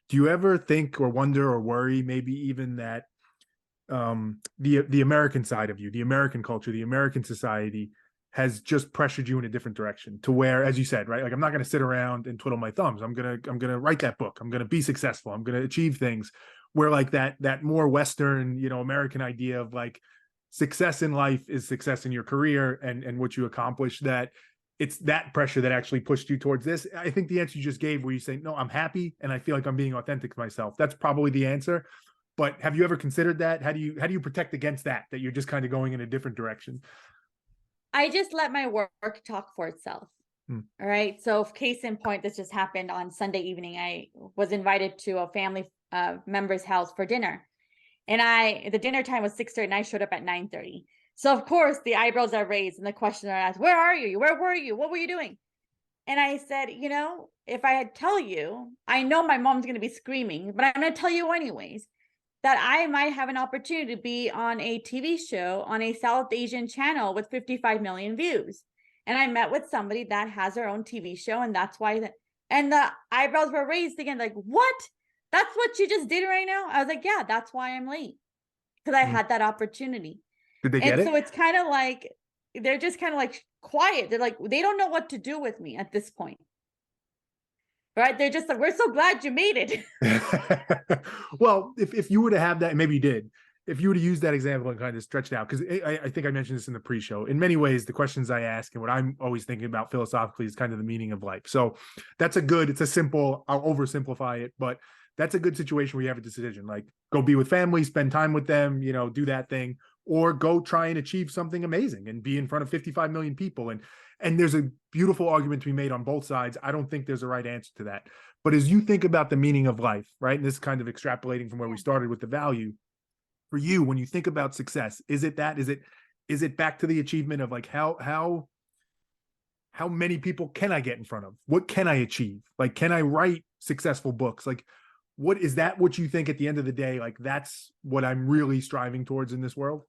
do you ever think or wonder or worry maybe even that the American side of you, the American culture, the American society has just pressured you in a different direction to where, as you said, right? Like I'm not going to sit around and twiddle my thumbs. I'm gonna write that book. I'm gonna be successful. I'm gonna achieve things. Where like that more Western, American idea of like success in life is success in your career and what you accomplish. That it's that pressure that actually pushed you towards this. I think the answer you just gave, where you say, no, I'm happy and I feel like I'm being authentic to myself. That's probably the answer. But have you ever considered that? How do you protect against that you're just kind of going in a different direction? I just let my work talk for itself. Hmm. All right. So, case in point, this just happened on Sunday evening. I was invited to a family member's house for dinner, and the dinner time was 6:30, and I showed up at 9:30. So, of course, the eyebrows are raised, and the questions are asked: "Where are you? Where were you? What were you doing?" And I said, if I had tell you, I know my mom's going to be screaming, but I'm going to tell you anyways that I might have an opportunity to be on a TV show on a South Asian channel with 55 million views. And I met with somebody that has her own TV show, and that's why and the eyebrows were raised again, like, what? That's what you just did right now? I was like, yeah, that's why I'm late. Because I Hmm. had that opportunity. Did they get And so it? it's kind of like they're just kind of like quiet. They're like, they don't know what to do with me at this point. Right? They're just like, we're so glad you made it. Well, if you were to have that, maybe you did, if you were to use that example and kind of stretch it out, because I think I mentioned this in the pre-show. In many ways, the questions I ask and what I'm always thinking about philosophically is kind of the meaning of life. So it's a simple, I'll oversimplify it, but that's a good situation where you have a decision, like go be with family, spend time with them, do that thing, or go try and achieve something amazing and be in front of 55 million people. And there's a beautiful argument to be made on both sides. I don't think there's a right answer to that. But as you think about the meaning of life, right? And this is kind of extrapolating from where we Yeah. started with the value for you, when you think about success, is it that? Is it back to the achievement of like how many people can I get in front of? What can I achieve? Like, can I write successful books? Like, what you think at the end of the day? Like, that's what I'm really striving towards in this world.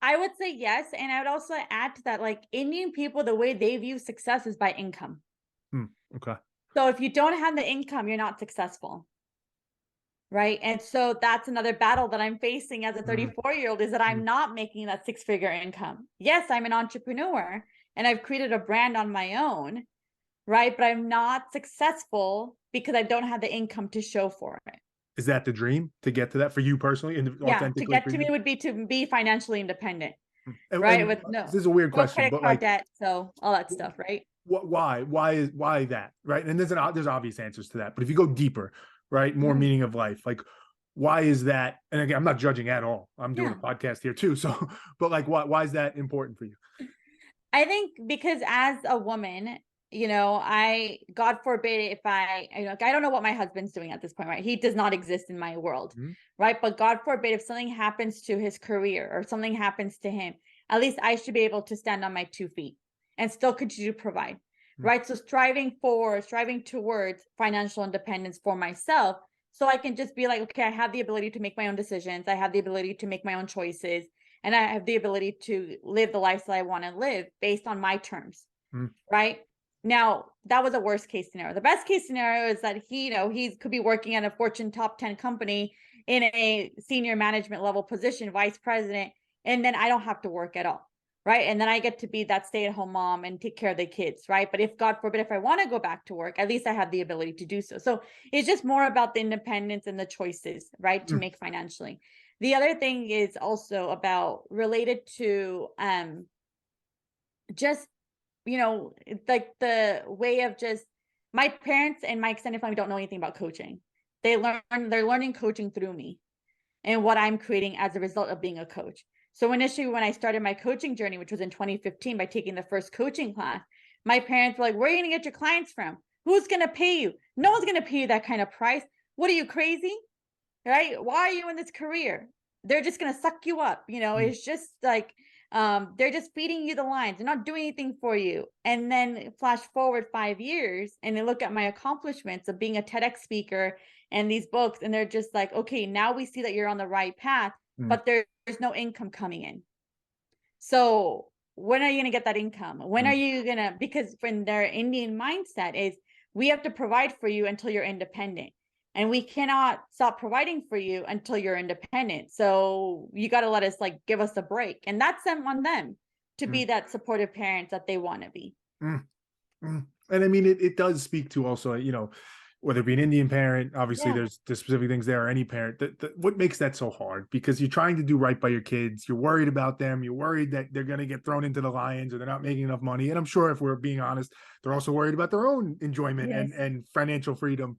I would say yes. And I would also add to that, like Indian people, the way they view success is by income. Hmm, okay. So if you don't have the income, you're not successful. Right. And so that's another battle that I'm facing as a Hmm, 34-year-old is that hmm. I'm not making that six-figure income. Yes, I'm an entrepreneur and I've created a brand on my own. Right. But I'm not successful because I don't have the income to show for it. Is that the dream to get to that for you personally and Yeah. To authentically get for to me you? would be to be financially independent. Right. And With this is a weird no question, credit but card like, debt. So all that stuff. Right. why that, right? And there's obvious answers to that, but if you go deeper, right, more Mhm. meaning of life, like why is that? And again, I'm not judging at all, I'm doing a Yeah. podcast here too, so but like why is that important for you? I think because as a woman, God forbid if I don't know what my husband's doing at this point, right? He does not exist in my world, Mhm. right? But God forbid if something happens to his career or something happens to him, at least I should be able to stand on my 2 feet and still continue to provide, Mhm. right? So striving towards financial independence for myself. So I can just be like, okay, I have the ability to make my own decisions. I have the ability to make my own choices and I have the ability to live the lifestyle I want to live based on my terms, Mhm. right? Now, that was a worst case scenario. The best case scenario is that he could be working at a Fortune top 10 company in a senior management level position, vice president, and then I don't have to work at all, right? And then I get to be that stay-at-home mom and take care of the kids, right? But if God forbid, if I want to go back to work, at least I have the ability to do so. So it's just more about the independence and the choices, right, to Mhm. make financially. The other thing is also about related to just like the way of just my parents and my extended family don't know anything about coaching. They're learning coaching through me and what I'm creating as a result of being a coach. So initially when I started my coaching journey, which was in 2015 by taking the first coaching class, my parents were like, "Where are you going to get your clients from? Who's going to pay you? No one's going to pay you that kind of price. What are you, crazy? Right? Why are you in this career? They're just gonna suck you up. Mhm. It's just like they're just feeding you the lines. They're not doing anything for you. And then flash forward 5 years and they look at my accomplishments of being a TEDx speaker and these books, and they're just like, okay, now we see that you're on the right path, Mhm. but there's no income coming in. So when are you gonna get that income? When are Mhm. you gonna because when their Indian mindset is we have to provide for you until you're independent. And we cannot stop providing for you until you're independent. So you got to let us like give us a break. And that's them on them to be Mm, that supportive parents that they want to be. mm, mm. And I mean, it does speak to also, whether it be an Indian parent, obviously Yeah. there's specific things there, or any parent, what makes that so hard? Because you're trying to do right by your kids. You're worried about them. You're worried that they're going to get thrown into the lions or they're not making enough money. And I'm sure if we're being honest, they're also worried about their own enjoyment Yes. and financial freedom.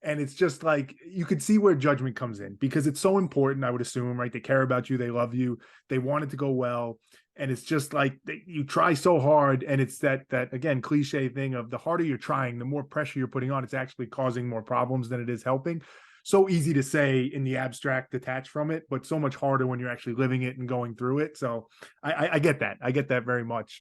And it's just like, you could see where judgment comes in because it's so important, I would assume, right? They care about you. They love you. They want it to go well. And it's just like you try so hard, and it's that again cliche thing of the harder you're trying, the more pressure you're putting on. It's actually causing more problems than it is helping. So easy to say in the abstract, detached from it, but so much harder when you're actually living it and going through it. So I get that. I get that very much.